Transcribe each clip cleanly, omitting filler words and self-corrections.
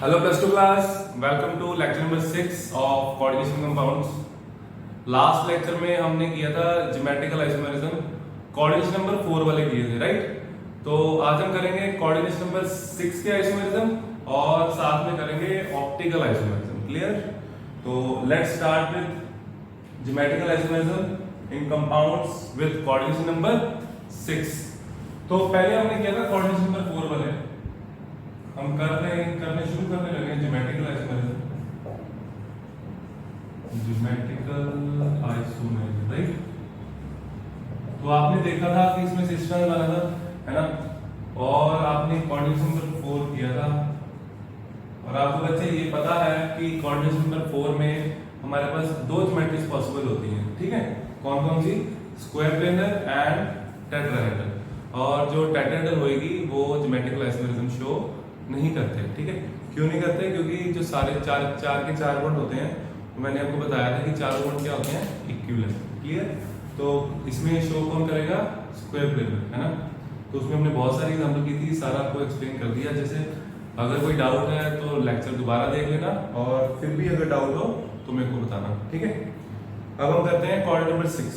Hello plus 2 class, welcome to lecture number 6 of coordination compounds. Last lecture में हमने किया था ज्योमेट्रिकल आइसोमेरिज्म, कोऑर्डिनेशन नंबर 4 वाले किए थे, राइट? तो आज हम करेंगे कोऑर्डिनेशन नंबर 6 के आइसोमेरिज्म और साथ में करेंगे ऑप्टिकल आइसोमेरिज्म। क्लियर? तो let's start with geometrical isomerism in compounds with coordination number 6। तो पहले हमने किया था कोऑर्डिनेशन नंबर 4 वाले, हम करने शुरू करने लगे ज्योमेट्रिकल आइसोमेरिज्म, राइट? तो आपने देखा था कि इसमें सिस्टम बना था, है ना? और आपने कोऑर्डिनेशन नंबर 4 किया था और आपको बच्चे ये पता है कि कोऑर्डिनेशन नंबर 4 में हमारे पास दो ज्योमेट्रीज पॉसिबल होती हैं, ठीक है? कौन कौन सी? Square planar and tetrahedral. और जो टेट्राहेड्रल होगी वो ज्योमेट्रिकल आइसोमेरिज्म शो नहीं करते, ठीक है? क्यों नहीं करते? क्योंकि जो सारे चार के चार बॉन्ड होते हैं, तो मैंने आपको बताया था कि चारों बॉन्ड क्या होते हैं? इक्विवेलेंट। क्लियर? तो इसमें शो कौन करेगा? स्क्वायर प्लेनर, है ना? तो उसमें हमने बहुत सारी एग्जांपल की थी, सारा आपको एक्सप्लेन कर दिया। जैसे अगर कोई डाउट है तो लेक्चर दोबारा देख लेना, और फिर भी अगर डाउट हो तो मेरे को बताना, ठीक है? अब हम करते हैं कोऑर्डिनेशन नंबर 6।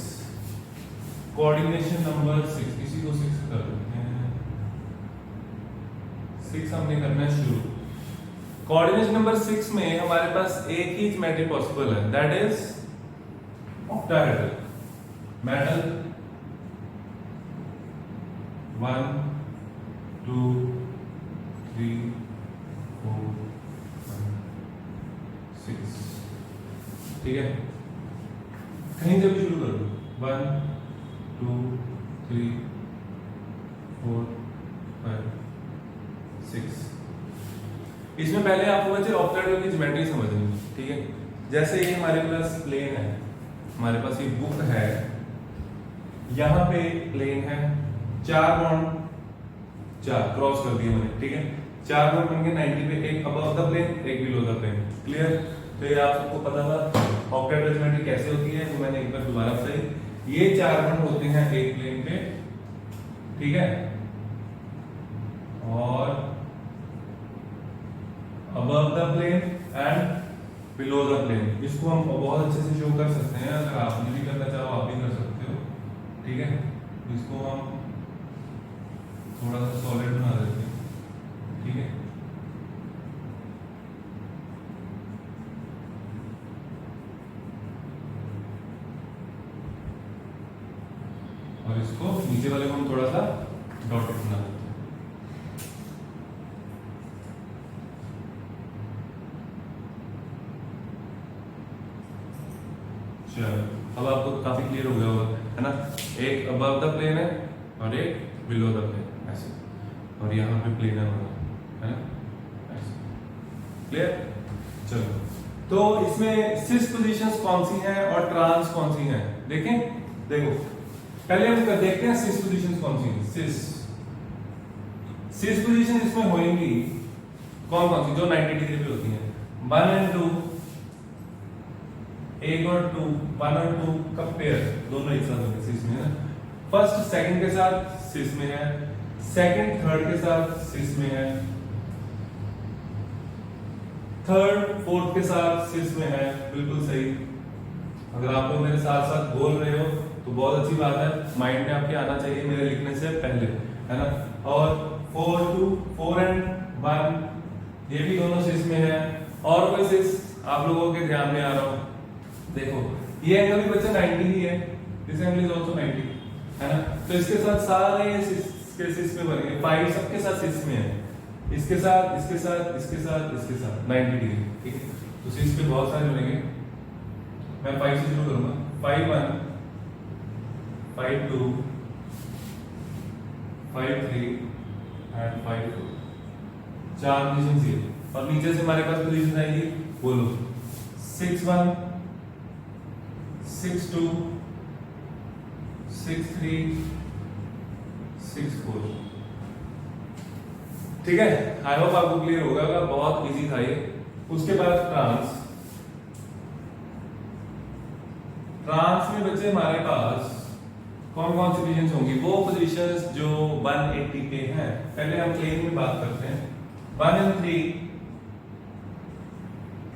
कोऑर्डिनेशन नंबर 6, इसी को 6 कर देते हैं। 6 हमने करना है शुरू। कोऑर्डिनेशन नंबर 6 में हमारे पास एक ही ज्योमेट्री पॉसिबल है, दैट इज ऑक्टाहेड्रल। मेटल 1 2 3 4 5 6, ठीक है? कहीं से भी शुरू कर दो। 1 2 3 4 5 6। इसमें पहले आपको बच्चे ऑक्टाहेड्रल की ज्योमेट्री समझनी है, ठीक है? जैसे ये हमारे पास प्लेन है, हमारे पास ये बुक है, यहाँ पे प्लेन है, चार बॉन्ड, चार क्रॉस कर दिए मैंने, ठीक है? चार बॉन्ड बन के 90 पे, एक अबव द प्लेन, एक बिलो द प्लेन। क्लियर? तो ये आप सबको पता था ऑक्टाहेड्रल ज्योमेट्री कैसे होती है, तो मैंने एक बार दोबारा बताई। ये चार बॉन्ड होते हैं एक प्लेन पे, ठीक है? और above the plane and below the plane, इसको हम बहुत अच्छे से शो कर सकते हैं। अगर आपने भी करना चाहो आप भी कर सकते हो, ठीक है? इसको हम थोड़ा सा सॉलिड बना देते हैं, ठीक है? और इसको नीचे वाले को हम थोड़ा सा डॉटेड बना देते हैं। अब आपको काफी क्लियर हो गया होगा, है ना? एक अबव द प्लेन है और एक बिलो द प्लेन, ऐसे, और यहाँ पे प्लेन है ना, ऐसे। क्लियर? चलो, तो इसमें सिस पोजीशंस कौन सी हैं और ट्रांस कौन सी हैं? देखें, देखो पहले हम देखते हैं सिस पोजीशंस कौन सी हैं। सिस पोजीशन इसमें होंगी कौन कौन सी? जो 90 डिग्री पे होती हैं। 1 और 2, 1 और 2, 1 और 2 का पेयर, दोनों एक साथ होंगे सिस में, है ना? फर्स्ट सेकंड के साथ सिस में है, सेकंड थर्ड के साथ सिस में है, थर्ड फोर्थ के साथ सिस में है। बिल्कुल सही। अगर आप लोग मेरे साथ साथ बोल रहे हो तो बहुत अच्छी बात है, माइंड में आपके आना चाहिए मेरे लिखने से पहले, है ना? और 4 एंड 1 ये भी दोनों सिस में है। और कोई सिस आप लोगों के ध्यान में आ रहा हो? देखो ये एंगल भी बच्चा 90 ही है, दिस एंगल इज आल्सो 90, है ना? तो इसके साथ सारे सिस में बनेंगे, 5 सबके साथ सिस में है, इसके साथ, इसके साथ, इसके साथ, इसके साथ 90 डिग्री, ठीक है? तो सिस पे बहुत सारे बनेंगे। मैं 5 से शुरू करूंगा। 5 1 5 2 5 3 एंड 5 4, चार पोजीशंस ये। और नीचे से हमारे पास पोजीशन आएगी, बोलो 6 1 6 2 6 3 6 4, ठीक है? आई होप आपको क्लियर होगा, बहुत इजी था ये। उसके बाद ट्रांस में बच्चे हमारे पास कौन कौन सी पोजीशंस होंगी? वो पोजीशंस जो 180 पे हैं। पहले हम प्लेन में बात करते हैं। 1 and 3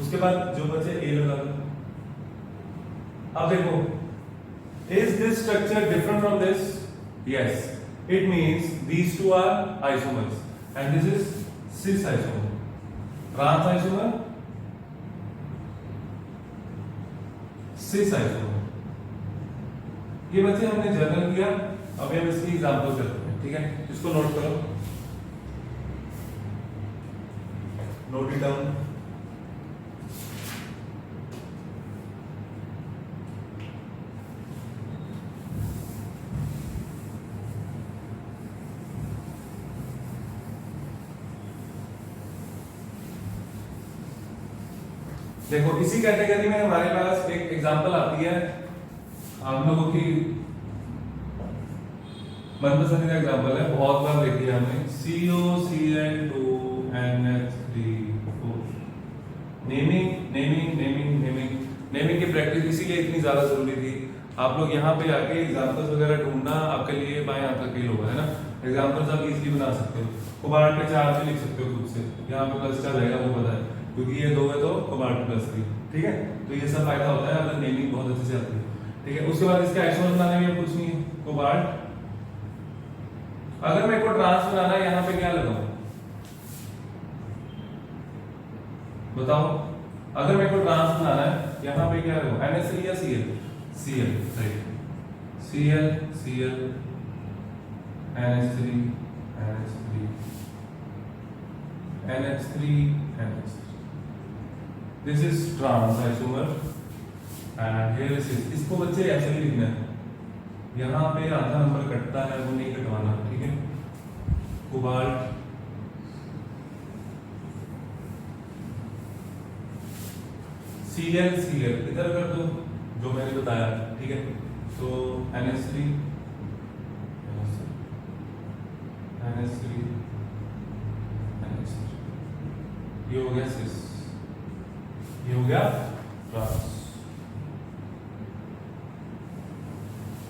उसके बाद जो बचे ए लगा दो। अब देखो, is this structure different from this? Yes, it means these two are isomers and this is cis isomer. Trans isomer, cis isomer. ये बच्चे हमने जर्नल किया, अभी हम इसकी एग्जांपल करते हैं, ठीक है? इसको नोट करो, नोट इट डाउन। देखो इसी कैटेगरी में हमारे पास एक एग्जांपल आती है हम लोगों की मनपसंद का एग्जांपल है, बहुत बार देखी है हमने, COCl2NH3O। नेमिंग की प्रैक्टिस इसीलिए इतनी ज्यादा जरूरी थी। आप लोग यहाँ पे आके एग्जांपल्स वगैरह ढूंढना आपके लिए बाएं हाथ का खेल होगा, है ना? एग्जांपल्स आप इजीली बना सकते हो, कोबाल्ट पे चार्ज भी लिख सकते हो खुद से, यहाँ पे प्लस चार्ज रहेगा वो पता है, क्योंकि ये 2 है तो कोबाल्ट +3, ठीक है? तो ये सब फायदा होता है अगर नेमिंग बहुत अच्छे से आती है, ठीक है? उसके बाद इसके आइसोमर बनाने में कुछ नहीं है, कोबाल्ट। अगर मेरे को ट्रांस बनाना है, यहाँ पे क्या लगाऊं बताओ? अगर मेरे को ट्रांस बनाना है, यहाँ पे क्या लगाऊं? NH3 या Cl? Cl, right. Cl NH3 NH3। This is trans isomer and here is cis। इसको बच्चे ऐसे ही लिखना है, यहाँ पे आधा नंबर कटता है वो नहीं कटवाना, ठीक है? कोबाल्ट Cl इधर कर दो जो मैंने बताया, ठीक है? तो NH3 ये हो गया सिस, ये हो गया trans.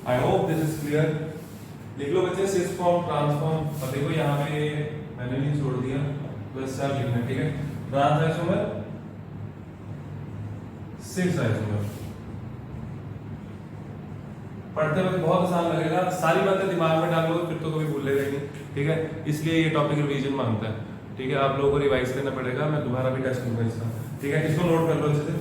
I hope this is clear. लिख लो बच्चे सिस फॉर्म, ट्रांसफॉर्म, और देखो यहाँ पे मैंने नहीं छोड़ दिया, प्लस चार्ज लिखना, ठीक है? Trans isomer, cis isomer. पढ़ते वक्त बहुत आसान लगेगा, सारी बातें दिमाग में डाल लो फिर तो कभी भूलेगा नहीं, ठीक है? इसलिए ये टॉपिक रिवीजन मांगता है, ठीक है? आप लोगों को रिवाइज करना पड़ेगा, मैं दोबारा भी टेस्ट लूंगा इसका, ठीक है? इसको नोट कर लो अच्छे से।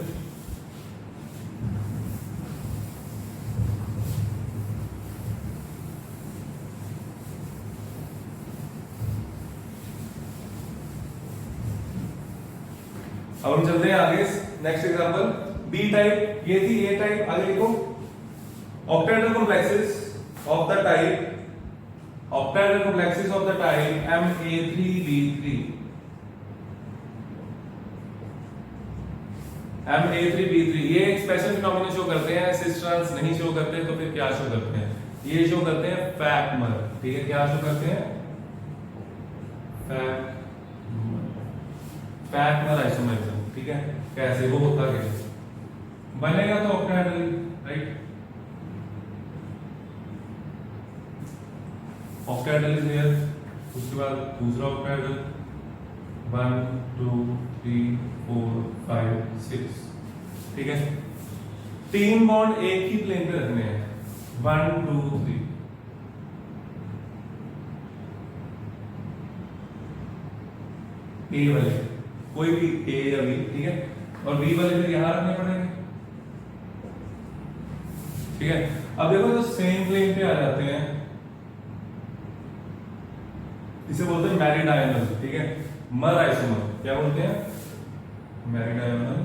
अब हम चलते हैं आगे, नेक्स्ट एग्जांपल, बी टाइप, ये थी ए टाइप। आगे देखो, octahedral complexes of the type Ma3B3। Ma3B3 ये एक स्पेशल फिनोमेना शो करते हैं, सिस ट्रांस नहीं शो करते, तो फिर क्या शो करते हैं? ये शो करते हैं फैक्मर, ठीक है? क्या शो करते हैं? फैक्मर आइसोमरिज्म, ठीक है? कैसे वो होता है, बनेगा तो octahedral, right? Octahedral is here, उसके बाद दूसरा ऑक्टाहेड्रल, 1 2 3 4 5 6, ठीक है? 3 बॉन्ड एक ही प्लेन पे रखने हैं, 1 2 3। ए वाले कोई भी ए या बी, ठीक है? और बी वाले फिर यहां रखने पड़ेंगे, ठीक है? अब देखो जो सेम प्लेन पे आ जाते हैं, इसे बोलते हैं मैरीडायनल, ठीक है? मर आइसोमर, क्या बोलते हैं? मैरीडायनल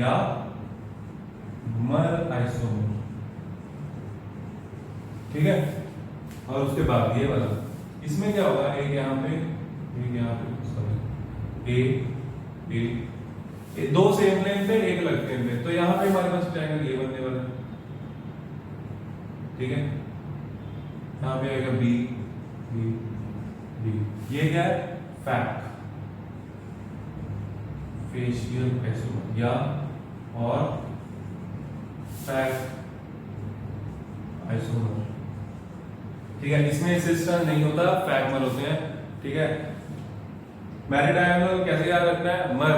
या मर आइसोमर, ठीक है? और उसके बाद ये वाला, इसमें क्या होगा? एक यहाँ पे, एक यहाँ पे, ए दो सेम प्लेन पे, एक अलग प्लेन पे, तो यहाँ पे हमारे पास ट्रायंगल ये बनने वाला है, ठीक है? यहाँ पे आएगा बी बी बी। ये क्या है? फेशियल आइसोमर या और फैक आइसोमर, ठीक है? इसमें सिस्टम नहीं होता, फैक्मर होते हैं, ठीक है? मैरिड डायगोनल कैसे याद रखना है, मर,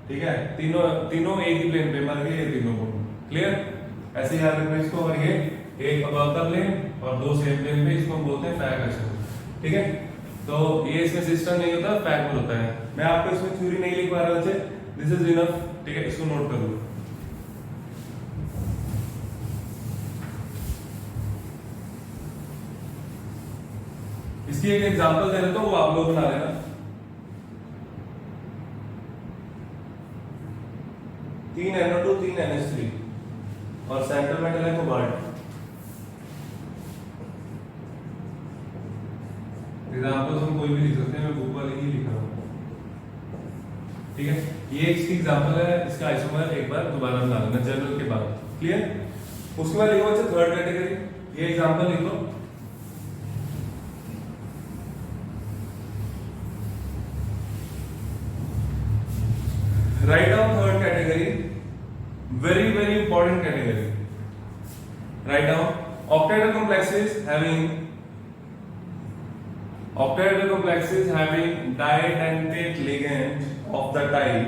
ठीक है, तीनों तीनों एक ही प्लेन पे मर गए ये तीनों को, क्लियर, ऐसे याद रखना इसको। और ये एक अबव द प्लेन और दो सेम प्लेन पे, इसको हम बोलते हैं फैग एक्शन, ठीक है। तो ये इसमें सिस्टम नहीं होता, फैग होता है। मैं आपको इसमें थ्योरी नहीं लिख पा रहा बच्चे, दिस इज इनफ, ठीक है, इसको नोट कर लो। इसकी एक एग्जांपल दे देता हूं, वो आप लोग बना लेना। तीन NO2 3 NH3 और सेंटर मेटल है कोबाल्ट। एग्जांपल हम कोई भी लिख सकते हैं, मैं बुक वाले ही लिख रहा हूं, ठीक है। ये इसकी एग्जांपल है, इसका आइसोमर एक बार दोबारा बना लेना जनरल के बाद, क्लियर। उसके बाद लिखो अच्छा थर्ड कैटेगरी, ये एग्जांपल लिख लो। Write down third category, very important category. Write down octahedral complexes having didentate ligand of the type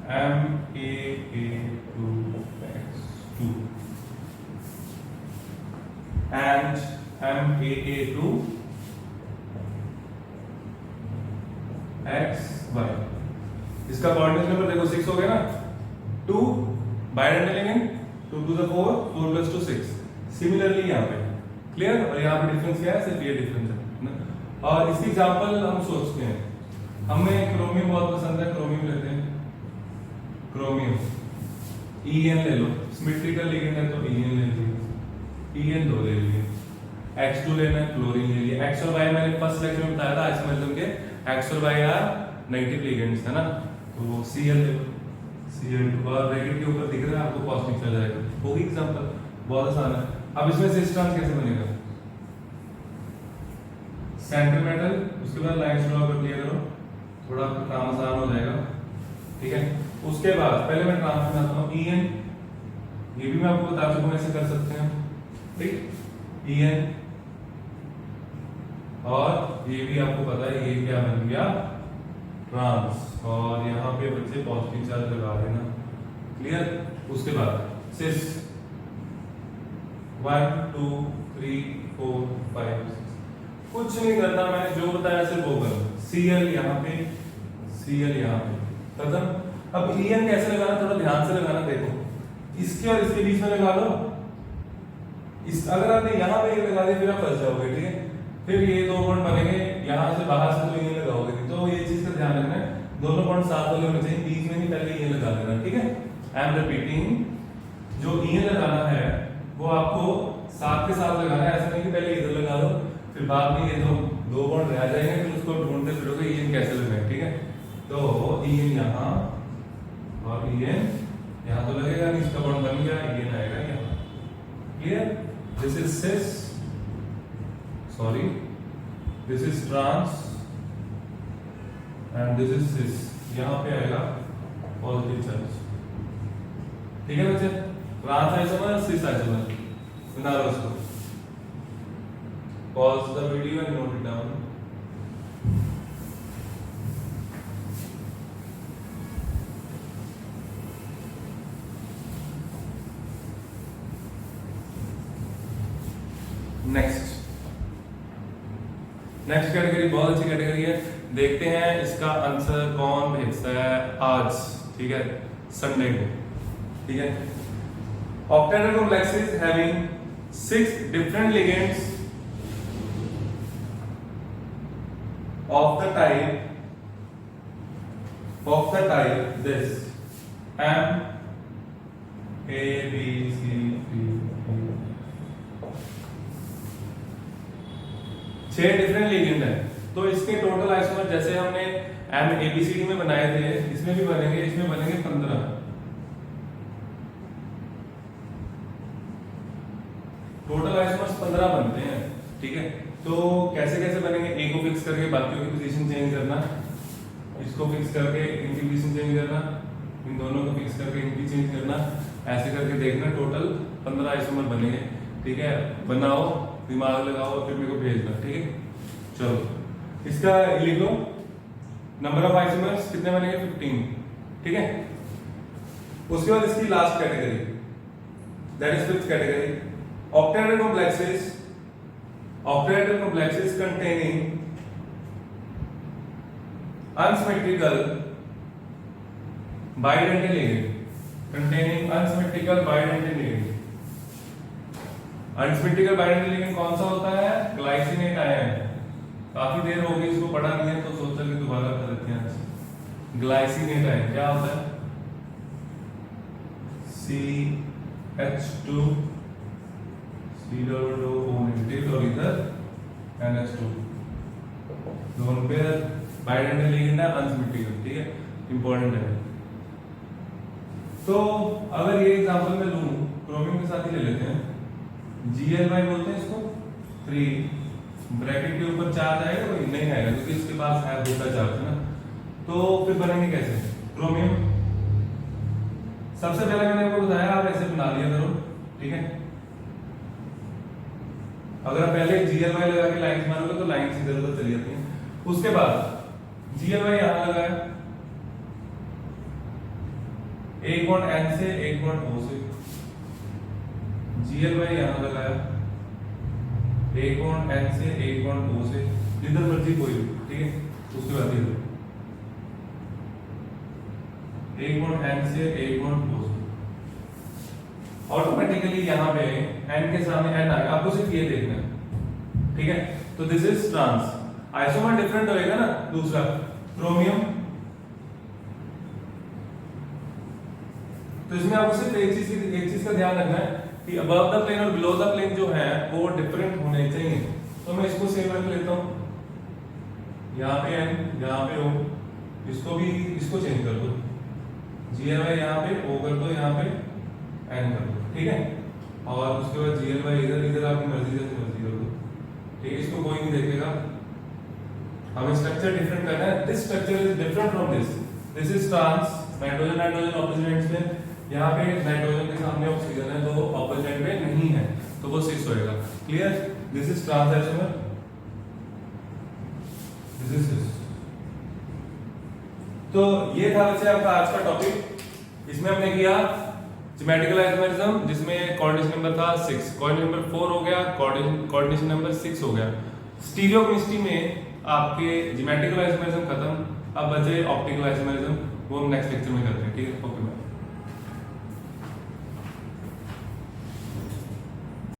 MAA2X2 and MAA2 XY। इसका कोऑर्डिनेट नंबर देखो 6 हो गया ना, 2 bidentate ligand, 2 to the 4, 4 plus 2 6। Similarly यहाँ पे clear, और यहाँ पे डिफरेंस क्या है, सिर्फ ये डिफरेंस है ना। और इसकी एग्जांपल हम सोचते हैं, हमें क्रोमियम बहुत पसंद है, क्रोमियम लेते हैं, क्रोमियम EN ले लो, सिमेट्रिकल लिगेंड है तो EN ले लीजिए, EN 2 ले लीजिए, X2 लेना है, क्लोरीन ले लीजिए। X और Y मैंने फर्स्ट लेक्चर में बताया था, आइसोमेरिज्म के X और Y आर नेगेटिव लिगेंड्स है ना, तो Cl ले लो, Cl2 और ब्रैकेट के ऊपर दिख रहा है आपको, कॉस्मिक चल जाएगा, होगी एग्जांपल, बहुत आसान है। अब इसमें सिस ट्रांस कैसे बनेगा, सेंटर मेटल, उसके बाद लाइंस ड्रॉ कर दिया करो, थोड़ा काम आसान हो जाएगा, ठीक है। उसके बाद पहले मैं ट्रांस बनाता हूँ EN, ये भी मैं आपको बता चुका हूं ऐसे कर सकते हैं, ठीक, EN, और ये भी आपको पता है ये क्या बन गया, ट्रांस, और यहाँ पे बच्चे पॉजिटिव चार्ज लगा देना, क्लियर। उसके बाद सिस 1 2 3 4 5 6, कुछ नहीं करना, मैंने जो बताया सिर्फ वो करो। Cl यहाँ पे, Cl यहाँ पे, खत्म। अब EN कैसे लगाना, थोड़ा ध्यान से लगाना, देखो इसके और इसके बीच में लगा लो, इस अगर आपने यहाँ पे ये लगा दिया फिर आप फंस जाओगे, ठीक है। फिर ये दो बॉन्ड बनेंगे, यहाँ से बाहर से तो ये लगाओगे, तो ये चीज का ध्यान रखना है, दोनों बॉन्ड साथ वाले होने चाहिए, बीच में नहीं पहले ये लगा देना, ठीक है। आई एम रिपीटिंग, जो EN लगाना है वो आपको साथ के साथ लगाना है, ऐसा नहीं कि पहले इधर लगा दो फिर बाद में ये दो बॉन्ड रह जाएंगे, फिर उसको ढूंढते फिरोगे EN कैसे लगाए, ठीक है। तो EN यहाँ और EN यहाँ तो लगेगा नहीं, इसका बॉन्ड बन गया, EN आएगा यहाँ, clear. This is sis, sorry, this is trans and this is cis, यहाँ पे आएगा पॉजिटिव चार्ज, ठीक है बच्चे। ट्रांस आइसोमर, सिस आइसोमर बना लो इसको। Pause the video and note it down. Next category बहुत अच्छी कैटेगरी है, देखते हैं इसका आंसर कौन भेजता है आज, ठीक है, संडे को, ठीक है। octahedral complexes having 6 different ligands of the type this M A B C D E, 6 different ligand है, तो इसके टोटल आइसोमर जैसे हमने MABCD में बनाए थे, इसमें भी बनेंगे, इसमें बनेंगे 15। टोटल आइसोमर्स 15 बनते हैं, ठीक है। तो कैसे कैसे बनेंगे, ए को फिक्स करके बाकियों की पोजीशन चेंज करना, इसको फिक्स करके इनकी पोजीशन चेंज करना, इन दोनों को फिक्स करके इनकी चेंज करना, ऐसे करके देखना टोटल 15 आइसोमर बनेंगे, ठीक है। बनाओ, दिमाग लगाओ, फिर मेरे को भेजना, ठीक है। चलो इसका लिख लो, नंबर ऑफ आइसोमर्स कितने बनेंगे 15, ठीक है। उसके बाद इसकी last category, that is fifth category, octahedral complexes, octahedral complexes containing unsymmetrical bidentate ligand, containing unsymmetrical bidentate ligand। Unsymmetrical bidentate ligand कौन सा होता है? Glycinate ion. काफी देर हो गई इसको पढ़ा नहीं है तो सोचा कि दोबारा कर देते हैं आज। ग्लाइसिनेट आयन क्या होता है? CH2 C+O नेगेटिव और इधर NH2, दोनों पे बाइडेंटेट लिगेंड है, अनसिमेट्रिकल, ठीक है, इंपॉर्टेंट है। तो अगर ये एग्जांपल में लूं, क्रोमियम के साथ ही ले लेते हैं, Gly बोलते हैं इसको 3, ब्रैकेट के ऊपर चार्ज आएगा कोई नहीं आएगा क्योंकि इसके पास है दूसरा चार्ज है ना। तो फिर बनेंगे कैसे क्रोमियम? सबसे पहले मैंने आपको बताया आप ऐसे बना लिया करो, ठीक है। अगर आप पहले Gly लगा के लाइंस मारोगे तो लाइंस इधर उधर चली जाती हैं। उसके बाद Gly यहां लगाया, एक बॉन्ड N से एक बॉन्ड O से, Gly यहां लगाया, एक बॉन्ड N से एक बॉन्ड O से, जिधर मर्जी कोई, ठीक है। उसके बाद इधर एक बॉन्ड N से एक बॉन्ड O से, ऑटोमेटिकली यहां पे N के सामने N आएगा, आपको सिर्फ ये देखना है, ठीक है। तो this is trans, isomer different होएगा ना। दूसरा क्रोमियम, तो इसमें आपको सिर्फ एक चीज का ध्यान रखना है कि अबव द प्लेन और बिलो द प्लेन जो है वो डिफरेंट होने चाहिए। तो मैं इसको सेव रख लेता हूं, यहाँ पे N, यहाँ पे O, इसको चेंज कर दो, Gly यहाँ पे O कर दो, यहाँ पे N कर दो, ठीक है। और उसके बाद Gly इधर आपकी मर्जी से मर्जी कर दो, ठीक है। इसको कोई नहीं देखेगा, हमें स्ट्रक्चर डिफरेंट करना है। This structure is different from this is trans, nitrogen nitrogen opposite ends में, यहाँ पे नाइट्रोजन के सामने ऑक्सीजन है तो ऑपोजिट एंड पे नहीं है तो वो 6 होएगा। Clear? This is trans isomer, this is this. तो ये था वैसे आपका आज का टॉपिक। इसमें हमने किया ज्योमेट्रिकल आइसोमरिज्म जिसमें कोऑर्डिनेशन नंबर था 6, कोऑर्डिनेशन नंबर 4 हो गया, कोऑर्डिनेशन नंबर 6 हो गया। स्टीरियोकेमिस्ट्री में आपके ज्योमेट्रिकल आइसोमरिज्म खत्म, अब बचे ऑप्टिकल आइसोमरिज्म, वो हम नेक्स्ट लेक्चर में करते हैं, ठीक है। Okay bye.